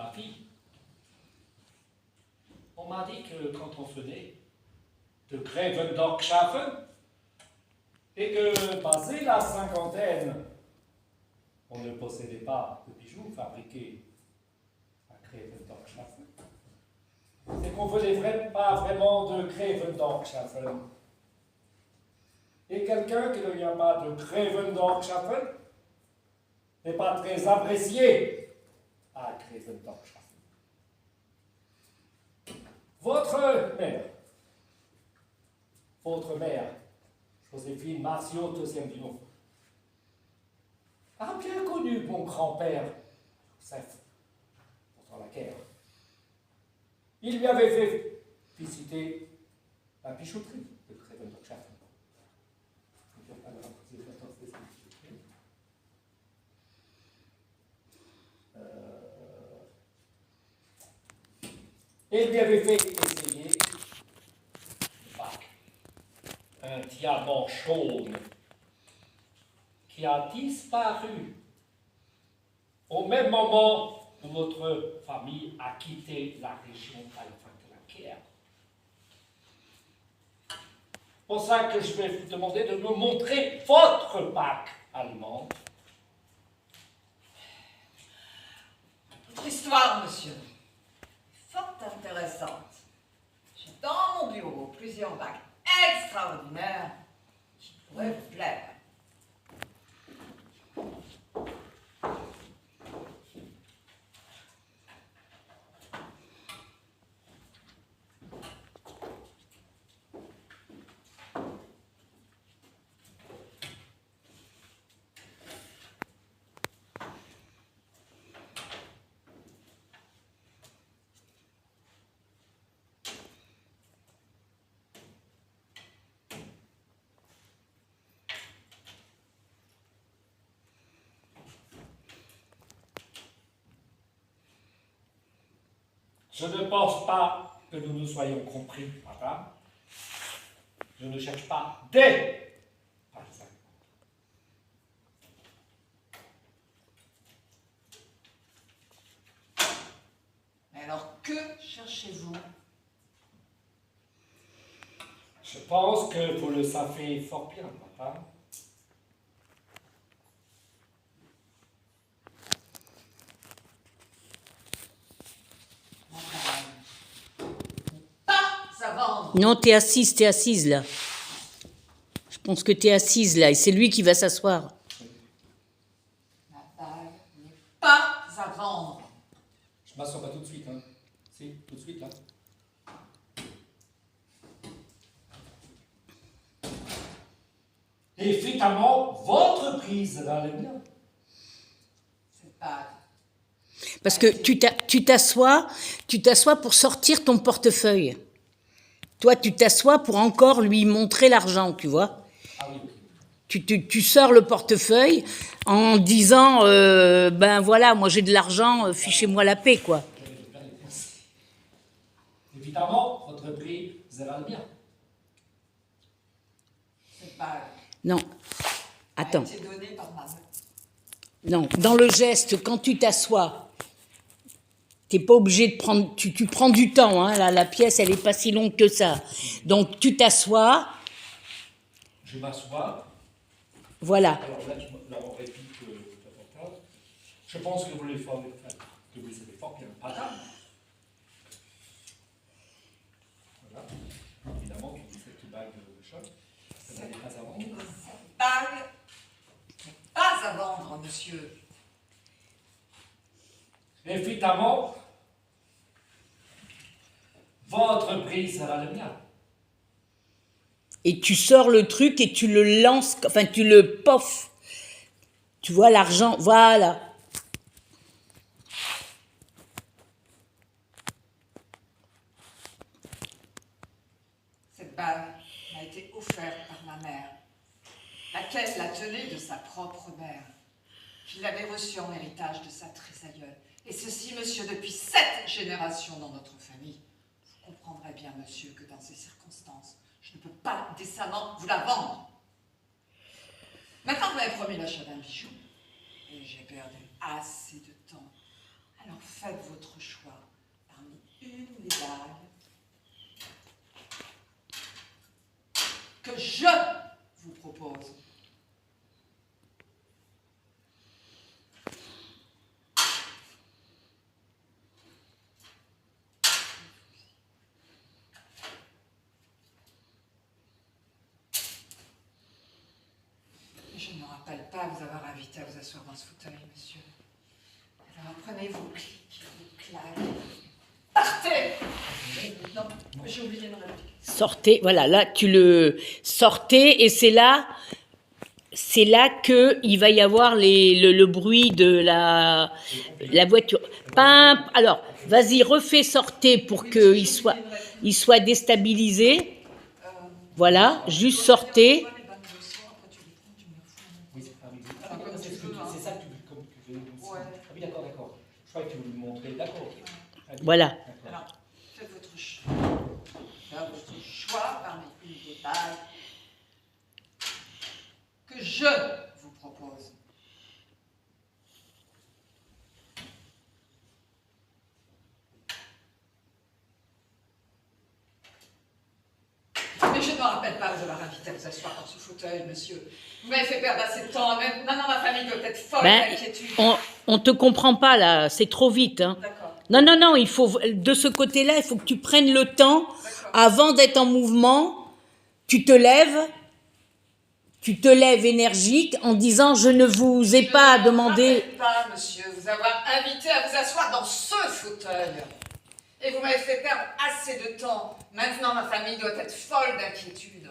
ma fille. On m'a dit que quand on venait de Grevendorschafen et que, passé la cinquantaine, on ne possédait pas de bijoux fabriqués à Grevendorschafen, c'est qu'on ne venait pas vraiment de Grevendorschafen. Et quelqu'un qui ne vient pas de Grevendorschafen n'est pas très apprécié à Grevendorschafen. Votre mère, Joséphine Martiaux, deuxième du nom, a bien connu mon grand-père, Joseph, pendant la guerre. Il lui avait fait visiter la bijouterie de Grevendorschafen. Et il lui avait fait essayer un diamant jaune qui a disparu au même moment où votre famille a quitté la région à la fin de la guerre. C'est pour ça que je vais vous demander de me montrer votre bague allemande. Votre histoire, monsieur, est fort intéressante. J'ai dans mon bureau plusieurs bagues extraordinaires qui pourraient vous plaire. Je ne pense pas que nous nous soyons compris, madame. Je ne cherche pas des partisans. Mais alors, que cherchez-vous? Je pense que vous le savez fort bien, madame. Non, t'es assise là. Je pense que t'es assise là et c'est lui qui va s'asseoir. La bague n'est pas à vendre. Je ne m'assois pas tout de suite, hein. Si, tout de suite, là. Évidemment, votre prise va le bien. Cette bague. Parce que tu t'assois pour sortir ton portefeuille. Toi, tu t'assois pour encore lui montrer l'argent, tu vois. Ah oui. Tu sors le portefeuille en disant, ben voilà, moi j'ai de l'argent, fichez-moi la paix, quoi. Évidemment, votre prix va le bien. Cette bague Non, a attends. été donnée par ma mère. Non, dans le geste, quand tu t'assois, t'es pas obligé de prendre, tu prends du temps, hein, la pièce, elle est pas si longue que ça. Donc, tu t'assois. Je m'assois. Voilà. Alors là, on réplique davantage. Je pense que vous les fort, que vous savez fort bien, madame. Voilà. Évidemment, cette bague de choc, ça n'allait pas à vendre. Cette bague n'est pas à vendre, monsieur. Évidemment, votre prix sera le mien. Et tu sors le truc et tu le lances, enfin tu le poffes. Tu vois l'argent, voilà. Cette bague m'a été offerte par ma mère, laquelle la tenait de sa propre mère, qui l'avait reçue en héritage de sa trésailleule. Et ceci, monsieur, depuis 7 générations dans notre famille. Vous comprendrez bien, monsieur, que dans ces circonstances, je ne peux pas décemment vous la vendre. Maintenant, vous m'avez promis l'achat d'un bijou, et j'ai perdu assez de temps. Alors faites votre rappelle pas vous avoir invité à vous asseoir dans ce fauteuil, monsieur. Alors prenez vos clics, vos claques. Partez! Non, j'ai oublié une réplique. Sortez, voilà, là tu le sortez et c'est là que il va y avoir le bruit de la voiture. Pim, alors, vas-y, refais sortez pour qu'il soit déstabilisé. Voilà, juste sortez. Oui, c'est ça que je veux aussi. Ah oui, d'accord, d'accord. Je crois que tu voulais me montrer. D'accord. Ah oui, Voilà. d'accord. Alors, faites votre choix. Faites votre choix parmi une des bagues que je vous propose. Mais je ne me rappelle pas vous avoir invité à vous asseoir dans ce fauteuil, monsieur. Vous m'avez fait perdre assez de temps. Même maintenant, ma famille doit être folle d'inquiétude. On te comprend pas là, c'est trop vite. Hein. D'accord. Non, non, non, il faut de ce côté-là, il faut que tu prennes le temps avant d'être en mouvement. Tu te lèves énergique en disant je ne vous ai pas demandé. Je ne me rappelle pas, monsieur, vous avoir invité à vous asseoir dans ce fauteuil. Et vous m'avez fait perdre assez de temps. Maintenant, ma famille doit être folle d'inquiétude.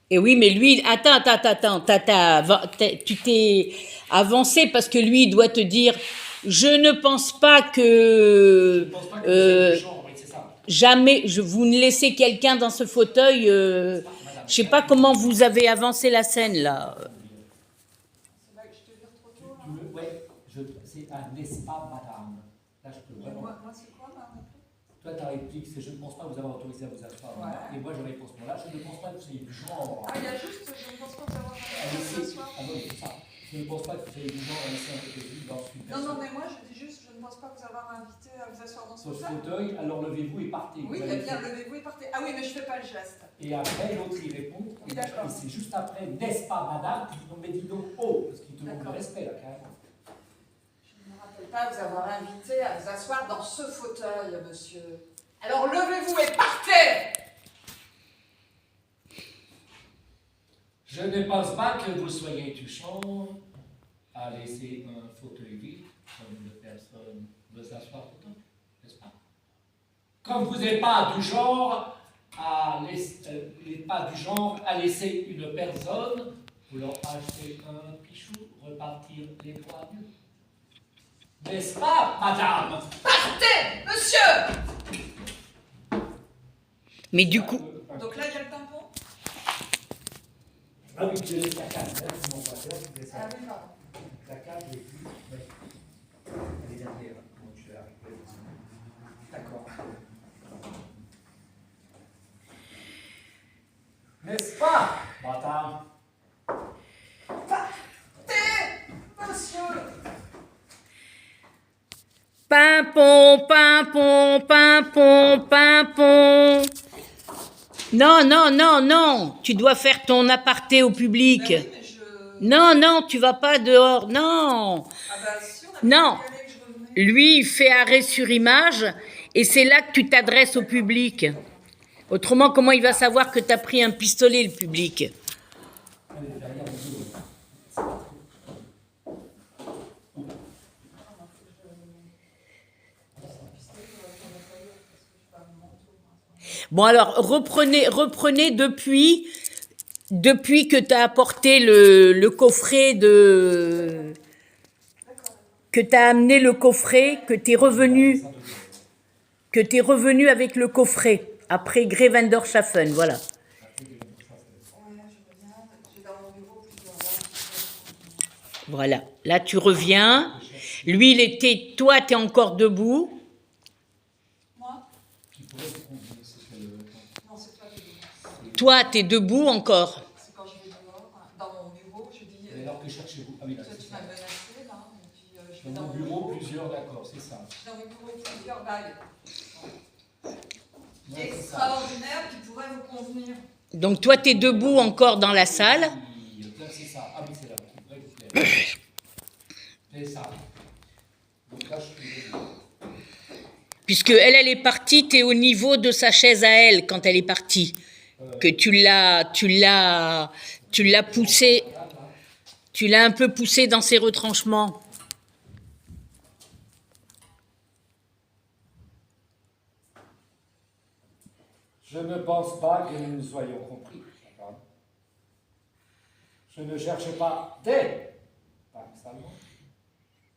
Et oui, mais lui, attends, tu t'es avancé parce que lui, il doit te dire, je ne pense pas que, Je ne pense pas que vous êtes du genre, oui, c'est ça. jamais, vous ne laissez quelqu'un dans ce fauteuil, je sais pas comment vous avez avancé la scène, là. C'est là que je te vire trop tôt, là. Oui, c'est un n'est-ce pas, madame. Là, je peux vraiment. Moi, c'est quoi, ma réponse? Toi, ta réplique, c'est je ne pense pas vous avoir autorisé à vous asseoir. Ouais. Et moi, je réponds ce mot-là, je ne pense pas que vous soyez du genre. Ah, il y a juste, je ne pense pas vous avoir invité à à vous laisser. asseoir. Ah non, c'est ça. Je ne pense pas que vous soyez du genre à laisser un fauteuil dans une Non, personne. non, mais moi, je dis juste, je ne pense pas vous avoir invité à vous asseoir dans ce Sur ce fauteuil. fauteuil, alors levez-vous et partez. Oui, Vous eh allez bien, faire- levez-vous et partez. Ah oui, mais je ne fais pas le geste. Et après, l'autre, il répond. Oui, d'accord. Et c'est juste après, n'est-ce pas, madame? Tu dis non, mais dis donc, oh, parce qu'il te manque de D'accord. respect, là, carrément. Je ne me rappelle pas vous avoir invité à vous asseoir dans ce fauteuil, monsieur. Alors levez-vous et partez! Je ne pense pas que vous soyez du genre à laisser un fauteuil vide comme une personne veut s'asseoir tout le temps, n'est-ce pas? Comme vous n'êtes pas du genre à laisser une personne vouloir acheter un pichou, repartir les doigts nus. N'est-ce pas, madame? Partez, monsieur! Mais du coup, Donc là, il y a le tampon? Ah oui, je laisse la carte, hein, sinon on va faire, je laisse Ah oui, pardon. la carte, je l'ai plus. Ouais. Elle est derrière, comment tu l'as arrivé. D'accord. N'est-ce pas, madame? Partez, monsieur! pimpon, pimpon, pimpon, pimpon. Non, non, non, non, tu dois faire ton aparté au public. Ben oui, mais je... Non, non, tu vas pas dehors, non. Ah bah si, on a Non. dit que je revenais. Lui, il fait arrêt sur image et c'est là que tu t'adresses au public. Autrement, comment il va savoir que tu as pris un pistolet, le public? Elle est derrière le dos. Bon, alors, reprenez depuis que tu as apporté le coffret de... que tu as amené le coffret, que tu es revenu avec le coffret, après Grevendorf-Schaffen, voilà. Ouais, je reviens, j'ai dans mon bureau plusieurs dames. Voilà, là tu reviens. Lui, toi, tu es encore debout. Moi? Qui pourrait se conduire, c'est le Non, c'est toi qui dis. Toi, tu es debout encore. C'est quand je vais dehors, dans mon bureau, je dis... Et alors que cherchez-vous? Ah oui, là, Toi, c'est tu ça. m'as menacé, là, et puis je vais Dans dans mon mon bureau, plusieurs, d'accord, c'est ça. Dans mon bureau, plusieurs bagues Ouais, c'est ça. extraordinaires qui pourraient vous convenir. Donc toi, tu es debout encore dans la salle. Oui, c'est ça. Ah oui, c'est là. Qui pourrait vous plaire. C'est ça. Donc là, je suis debout. Puisque elle est partie, tu es au niveau de sa chaise à elle quand elle est partie. Que tu l'as poussée. Tu l'as un peu poussé dans ses retranchements. Je ne pense pas que nous nous soyons compris, madame. Je ne cherche pas des Pax allemands.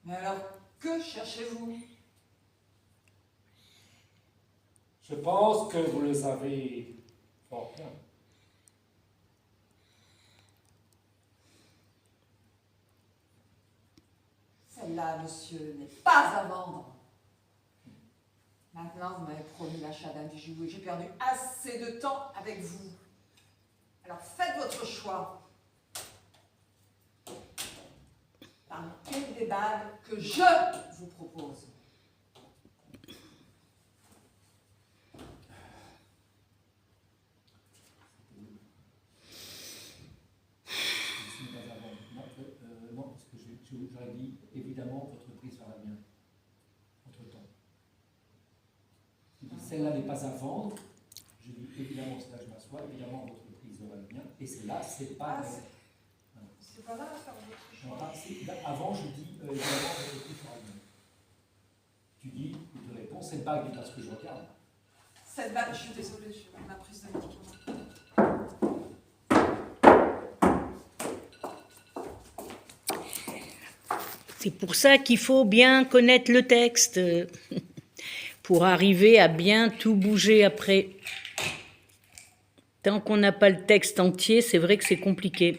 Mais alors, que cherchez-vous? Je pense que vous le savez fort bien. Celle-là, monsieur, n'est pas à vendre. Maintenant, vous m'avez promis l'achat d'un bijou et j'ai perdu assez de temps avec vous. Alors faites votre choix. Parmi une des bagues que je vous propose. Je ne suis pas avant. Non, parce que j'aurais dit évidemment votre prix sera bien. Entre-temps. Je dis celle-là n'est pas à vendre. Je dis évidemment, c'est là que je m'assois, évidemment votre prix sera bien. Et celle-là, c'est pas. C'est pas là à faire votre choix. Là, avant, je dis évidemment votre prix sera bien. Tu dis, tu te réponds, cette bague est à ce que je regarde. Cette bague, je suis désolée, je vais ma prise de médicaments. C'est pour ça qu'il faut bien connaître le texte pour arriver à bien tout bouger après. Tant qu'on n'a pas le texte entier, c'est vrai que c'est compliqué.